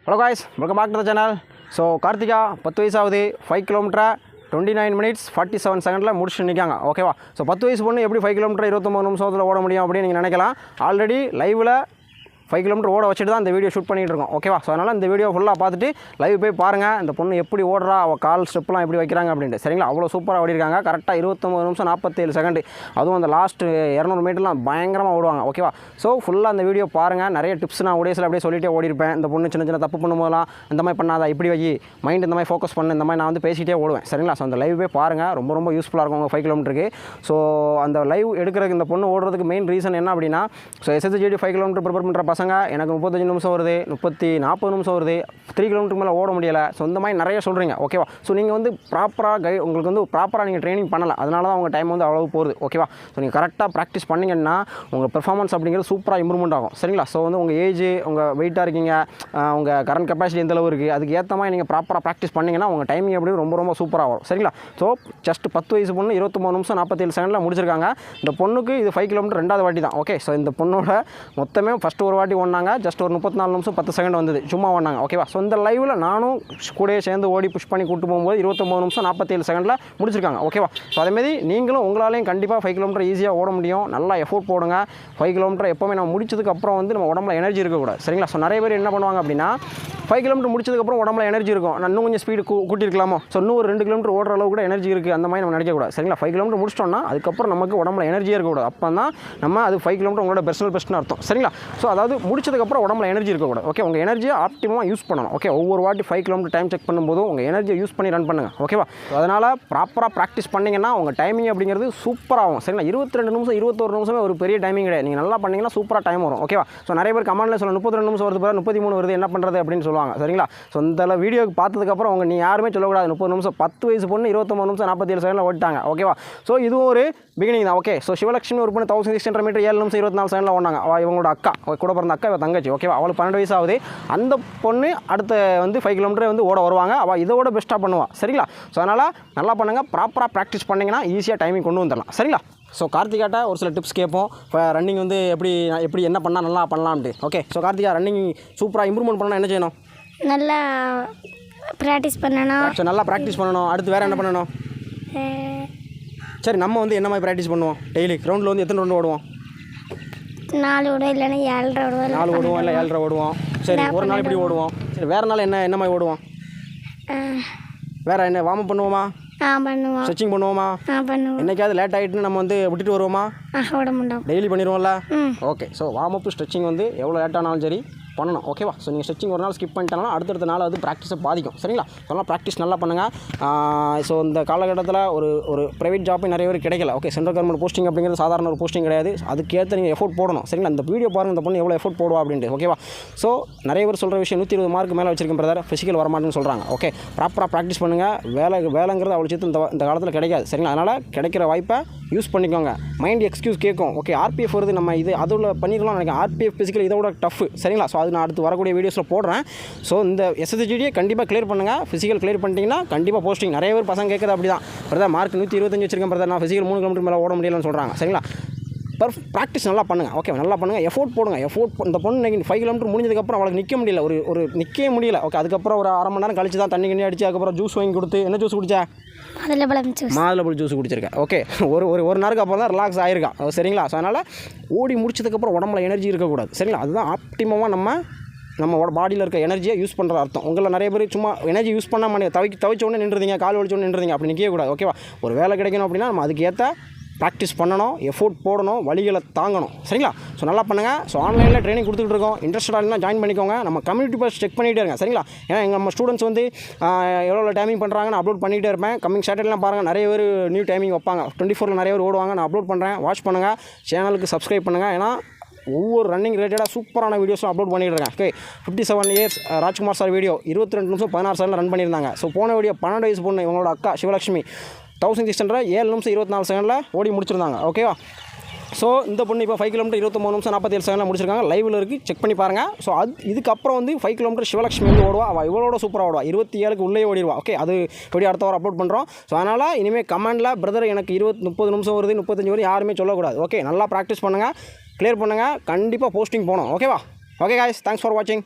Hello guys, welcome back to the channel. So Karthika 10 வயசாகுது 5 km 29 minutes 47 செகண்டில் முடிச்சுட்டு நிற்காங்க ஓகேவா. ஸோ 10 வயசு பொண்ணு எப்படி 5 km 29 நிமிஷத்தில் ஓட முடியும் அப்படின்னு நீங்கள் நினைக்கலாம். ஆல்ரெடி லைவில் 5 km ஓட வச்சுட்டு தான் இந்த வீடியோ ஷூட் பண்ணிகிட்டு இருக்கோம் ஓகேவா. ஸோ அதனால் இந்த வீடியோ ஃபுல்லாக பார்த்துட்டு லைவ் போய் பாருங்கள் இந்த பொண்ணு எப்படி ஓடுறா, அவள் கால் ஸ்டெப்லாம் எப்படி வைக்கிறாங்க அப்படின்ட்டு சரிங்களா. அவ்வளோ சூப்பராக ஓடிருக்காங்க. கரெக்டாக 29 நிமிஷம் 47 செகண்டு. அதுவும் அந்த லாஸ்ட் 200 மீட்டர்லாம் பயங்கரமாக ஓடுவாங்க ஓகேவா. ஸோ ஃபுல்லாக அந்த வீடியோ பாருங்கள். நிறைய டிப்ஸ் நான் ஒடேஸில் அப்படியே சொல்லிட்டே ஓடிருப்பேன். இந்த பொண்ணு சின்ன சின்ன தப்பு பண்ணும்போதெல்லாம் இந்த மாதிரி பண்ணாதா, இப்படி வை, மைண்ட் இந்த மாதிரி ஃபோக்கஸ் பண்ணு, இந்த மாதிரி நான் வந்து பேசிகிட்டே ஓடுவேன் சரிங்களா. ஸோ அந்த லைவ் போய் பாருங்கள், ரொம்ப ரொம்ப யூஸ்ஃபுல்லாக இருக்கும் உங்கள் 5 கிலோமீட்டருக்கு. ஸோ அந்த லைவ் எடுக்கிறதுக்கு இந்த பொண்ணு ஓடுறதுக்கு மெயின் ரீசன் என்ன அப்படின்னா, ஸோ SSGD 5 km ப்ரிப்பேர் பண்ணுற பசங்க எனக்கு 35 நிமிஷம் வருது, 40 நிமிஷம் வருது, 3 கிலோமீட்டருக்கு மேலே ஓட முடியலை. ஸோ இந்த மாதிரி நிறைய சொல்கிறீங்க ஓகேவா. ஸோ நீங்கள் வந்து ப்ராப்பராக உங்களுக்கு வந்து ப்ராப்பராக நீங்கள் ட்ரைனிங் பண்ணலை, அதனால தான் உங்கள் டைம் வந்து அவ்வளோ போகுது ஓகேவா. ஸோ நீங்கள் கரெக்டாக ப்ராக்டிஸ் பண்ணிங்கன்னா உங்கள் பெர்ஃபார்மன்ஸ் அப்படிங்கிறது சூப்பராக இம்ப்ரூவ்மெண்ட் ஆகும் சரிங்களா. ஸோ வந்து உங்கள் ஏஜ், உங்கள் வெயிட்டாக இருக்கீங்க, உங்கள் கரண்ட் கெப்பாசிட்டி எந்த அளவு இருக்குது, அதுக்கு ஏற்ற மாதிரி நீங்கள் ப்ராப்பராக ப்ராக்டிஸ் பண்ணிங்கன்னா உங்கள் டைமிங் அப்படி ரொம்ப ரொம்ப சூப்பராக வரும் சரிங்களா. ஸோ ஜஸ்ட் 10 வயசு பொண்ணு 29 நிமிஷம் 47 செகண்டில் முடிச்சிருக்காங்க. இந்த பொண்ணுக்கு இது 5 km 2வது வாட்டி தான் ஓகே. ஸோ இந்த பொண்ணோட மொத்தமே ஃபஸ்ட்டு ஒரு வாட்டி ஓடினாங்க, ஜஸ்ட் ஒரு 34 நிமிஷம் 10 செகண்ட் வந்தது, சும்மா ஓடினாங்க ஓகேவா. ஸோ இந்த லைவில் நானும் கூடயே சேர்ந்து ஓடி புஷ் பண்ணி கூட்டு போகும்போது 29 நிமிஷம் 47 செகண்டில் முடிச்சிருக்காங்க ஓகேவா. ஸோ அதேமாதிரி நீங்களும் உங்களாலையும் கண்டிப்பாக 5 km ஈஸியாக ஓட முடியும். நல்லா எஃபோர்ட் போடுங்க. 5 km எப்போவுமே நம்ம முடிச்சதுக்கப்புறம் வந்து நம்ம உடம்புல எனர்ஜி இருக்கக்கூடாது சரிங்களா. ஸோ நிறைய பேர் என்ன பண்ணுவாங்க அப்படின்னா, 5 km முடிச்சதுக்கப்புறம் உடம்புல எனர்ஜி இருக்கும், நான் இன்னும் கொஞ்சம் ஸ்பீடு கூட்டியிருக்கலாமோ, ஸோ இன்னும் ஒரு 2 km ஓடுற அளவு கூட எனர்ஜி இருக்குது, அந்த மாதிரி நம்ம நினைக்கக்கூடாது சரிங்களா. 5 km முடிச்சிட்டோம்னா அதுக்கப்புறம் நமக்கு உடம்புல எனர்ஜியாக இருக்கக்கூடாது. அப்போ தான் நம்ம அது 5 km உங்களோட பெர்சனல் பெஸ்ட்னு அர்த்தம் சரிங்களா. ஸோ அதாவது முடிச்சதுக்கப்புறம் உடம்புல எனர்ஜி இருக்கக்கூடாது ஓகே. உங்கள் எனர்ஜியை ஆப்டிமமாக யூஸ் பண்ணணும் ஓகே. ஒவ்வொரு வாட்டி 5 km டைம் செக் பண்ணும்போதும் உங்கள் எனர்ஜியை யூஸ் பண்ணி ரன் பண்ணுங்கள் ஓகேவா. அதனால் ப்ராப்பராக ப்ராக்டிஸ் பண்ணிங்கன்னா உங்கள் டைமிங் அப்படிங்கிறது சூப்பராகும் சரிங்களா. 22 நிமிஷம் 21 நிமிஷமே ஒரு பெரிய டைமிங் கிடையாது. நீங்கள் நல்லா பண்ணிங்கன்னா சூப்பராக டைம் வரும் ஓகேவா. ஸோ நிறைய பேர் கமெண்ட்டில் சொல்ல 32 நிமிஷம் வருது, 33 வருது, என்ன பண்ணுறது அப்படின்னு சொல்லுவாங்க சரிங்களா. ஸோ இந்த வீடியோக்கு பார்த்ததுக்கப்புறம் நீ யாருமே சொல்லக்கூடாது 30 நிமிஷம். 10 வயசு பொண்ணு 29 நிமிஷம் 47 செகண்டில் ஓடிட்டாங்க ஓகேவா. ஸோ இதுவும் ஒரு பிகினிங் தான் ஓகே. ஸோ சிவலட்சுமி ஒரு பொண்ணு 1600 மீட்டர் 7 நிமிஷம் 24 செகண்டில் ஓடினாங்க. இவங்களோட அக்கா, கூட பிறந்த அக்கா, இவ தங்கச்சி ஓகேவா. அவளுக்கு 12 வயசு ஆகுது. அந்த பொண்ணு அடுத்த வந்து 5 km வந்து ஓட வருவாங்க. அவள் இதோட பெஸ்ட்டாக பண்ணுவாள் சரிங்களா. ஸோ அதனால் நல்லா பண்ணுங்கள், ப்ராப்பராக ப்ராக்டிஸ் பண்ணிங்கன்னா ஈஸியாக டைமிங் கொண்டு வந்துடலாம் சரிங்களா. ஸோ கார்த்திகாட்ட ஒரு சில டிப்ஸ் கேட்போம். இப்போ ரன்னிங் வந்து எப்படி என்ன பண்ணால் நல்லா பண்ணலாம்ட்டு ஓகே. ஸோ கார்த்திகா, ரன்னிங் சூப்பராக இம்ப்ரூவ்மெண்ட் பண்ணால் என்ன செய்யணும்? நல்லா ப்ராக்டிஸ் பண்ணணும். ஸோ நல்லா ப்ராக்டிஸ் பண்ணணும். அடுத்து வேறு என்ன பண்ணணும்? சரி, நம்ம வந்து என்ன மாதிரி ப்ராக்டிஸ் பண்ணுவோம்? டெய்லி கிரவுண்டில் வந்து எத்தனை ரவுண்டு ஓடுவோம்? 4 ஓடுவோம், இல்லைன்னா 7 ஓடுவோம். 4 ஓடுவோம், இல்லை 7 ஓடுவோம். சரி, ஒரு நாள் இப்படி ஓடுவோம். சரி, வேறு நாள் என்ன மாதிரி ஓடுவோம்? வேறு என்ன வார்ம் அப் பண்ணுவோமா? பண்ணுவோம். ஸ்ட்ரெச்சிங் பண்ணுவோமா? பண்ணுவோம். என்னைக்காவது லேட் ஆகிட்டுன்னு நம்ம வந்து விட்டுட்டு வருவோமா? ஓட மாட்டோம். டெய்லி பண்ணிடுவோம்ல. Okay. So warm up stretching வந்து எவ்வளோ லேட் ஆனாலும் சரி பண்ணணும் ஓகேவா. ஸோ நீங்கள் ஸ்ட்ரெச்சிங் ஒரு நாள் ஸ்கிப் பண்ணிட்டாங்கன்னா அடுத்தடுத்த நாள் அது ப்ராக்டிஸை பாதிக்கும் சரிங்களா. அதனால் ப்ராக்டிஸ் நல்லா பண்ணுங்கள். ஸோ இந்த காலகட்டத்தில் ஒரு ப்ரைவேட் ஜாப் நிறைய பேர் கிடைக்கல ஓகே. சென்ட்ரல் கவர்மெண்ட் போஸ்டிங் அப்படிங்கிறது சாதாரண ஒரு போஸ்டிங் கிடையாது. அதுக்கேற்ற நீங்கள் எஃபோர்ட் போடணும் சரிங்களா. இந்த வீடியோ பாருங்கள், இந்த பொண்ணு எவ்வளோ எஃபோர்ட் போடுவா அப்படின்ட்டு ஓகேவா. ஸோ நிறைய பேர் சொல்கிற விஷயம் 120 மார்க் மேலே வச்சிருக்கேன் பிரதர், ஃபிசிக்கல் வரமாட்டேன்னு சொல்கிறாங்க ஓகே. ப்ராப்பராக ப்ராக்டிஸ் பண்ணுங்கள். வேலைங்கிறது அவ்வளோ சேர்த்து இந்த காலத்தில் கிடைக்காது சரிங்களா. அதனால் கிடைக்கிற வாய்ப்பை யூஸ் பண்ணிக்கோங்க. மைண்ட் எக்ஸ்கியூஸ் கேட்கும் ஓகே. RPF வருது, நம்ம இது அதில் பண்ணிக்கலாம் நினைக்கிறேன். RPF ஃபிசிக்கல் இதோட டஃப் சரிங்களா. ஸோ அது நான் அடுத்து வரக்கூடிய வீடியோஸில் போடுறேன். ஸோ இந்த SSGDயை கண்டிப்பாக கிளியர் பண்ணுங்கள். ஃபிசிக்கல் கிளியர் பண்ணிட்டீங்கன்னா கண்டிப்பாக போஸ்டிங். நிறைய பேர் பசங்க கேட்குறது அப்படி தான், பிரதர் மார்க் 125 வச்சிருக்கேன் பிரதர், நான் ஃபிசிக்கல் 3 km மேலே ஓட முடியலன்னு சொல்கிறாங்க சரிங்களா. ப்ராக்டிஸ் நல்லா பண்ணுங்கள் ஓகே. நல்லா பண்ணுங்கள், எஃபோர்ட் போடுங்க. இந்த பொண்ணு 5 km முடிஞ்சதுக்கப்புறம் அவளுக்கு நிற்க முடியல, ஒரு நிற்கவே முடியல ஓகே. அதுக்கப்புறம் ஒரு அரை மணி நேரம் கழிச்சு தான் தண்ணி அடிச்சு அதுக்கப்புறம் ஜூஸ் வாங்கி கொடுத்து, என்ன ஜூஸ் குடிச்சா? மாதுளை ஜூஸ் குடிச்சிருக்கேன் ஓகே. ஒரு நாளுக்கு அப்புறம் தான் ரிலாக்ஸ் ஆகிருக்கான் சரிங்களா. ஸோ அதனால் ஓடி முடிச்சதுக்கப்புறம் உடம்புல எனர்ஜி இருக்கக்கூடாது சரிங்களா. அதுதான் ஆப்டிமமாக நம்ம பாடியில் இருக்க எனர்ஜியை யூஸ் பண்ணுற அர்த்தம். உங்களை நிறைய பேர் சும்மா எனர்ஜி யூஸ் பண்ணாமல் தவிச்ச உடனே நின்றுறீங்க, கால் வலிச்ச உடனே நின்றுறீங்க, அப்படி நிற்கக்கூடாது ஓகேவா. ஒரு வேலை கிடைக்கணும் அப்படின்னா நம்ம அதுக்கு ஏற்ற ப்ராக்டிஸ் பண்ணணும், எஃபோர்ட் போடணும், வழிகளை தாங்கணும் சரிங்களா. ஸோ நல்லா பண்ணுங்கள். ஸோ ஆன்லைனில் ட்ரைனிங் கொடுத்துட்டு இருக்கோம். இன்ட்ரெஸ்டாக இருந்தால் ஜாயின் பண்ணிக்கோங்க. நம்ம கம்யூனிட்டி பஸ் செக் பண்ணிகிட்டே இருங்க சரிங்களா. ஏன்னா நம்ம ஸ்டூடெண்ட்ஸ் வந்து எவ்வளோ டைமிங் பண்ணுறாங்கன்னு அப்லோட் பண்ணிகிட்டே இருப்பேன். கம்மிங் சாட்டர்டேலாம் பாருங்கள், நிறைய பேர் நியூ டைமிங் வைப்பாங்க. 24 நிறைய பேர் ஓடுவாங்க. நான் அப்லோட் பண்ணுறேன், வாட்ச் பண்ணுங்கள். சேனலுக்கு சப்ஸ்கிரைப் பண்ணுங்கள். ஏன்னா ஒவ்வொரு ரன்னிங் ரிலேட்டடாக சூப்பரான வீடியோஸும் அப்லோட் பண்ணிட்டு இருக்கேன் okay. 57 years Rajkumar sir video 22 நிமிஷம் 16 செகண்டில் ரன் பண்ணியிருந்தாங்க. ஸோ போன வீடியோ 12 வயசு பொண்ணு இவங்களோட அக்கா சிவலட்சுமி 1600 7 நிமிஷம் 24 செகண்டில் ஓடி முடிச்சிருந்தாங்க ஓகேவா. ஸோ இந்த பொண்ணு இப்போ 5 km 29 நிமிஷம் 47 செகண்டில் முடிச்சிருக்காங்க. லைவில் இருக்குது, செக் பண்ணி பாருங்கள். ஸோ இதுக்கப்புறம் வந்து 5 km சிவலட்சுமி வந்து ஓடுவா. அவள் இவளோட சூப்பராக ஓடுவா, 27க்கு உள்ளே ஓடிடுவா ஓகே. அது எப்படி அடுத்த வாரம் அப்லோட் பண்ணுறோம். ஸோ அதனால் இனிமேல் கமெண்டில் பிரதர் எனக்கு 30 நிமிஷம் வருது, 35 வருது யாருமே சொல்லக்கூடாது ஓகே. நல்லா ப்ராக்டிஸ் பண்ணுங்கள், கிளியர் பண்ணுங்கள், கண்டிப்பாக போஸ்டிங் போகணும் ஓகேவா. ஓகே காய்ஸ், தேங்க்ஸ் ஃபார் வாட்சிங்.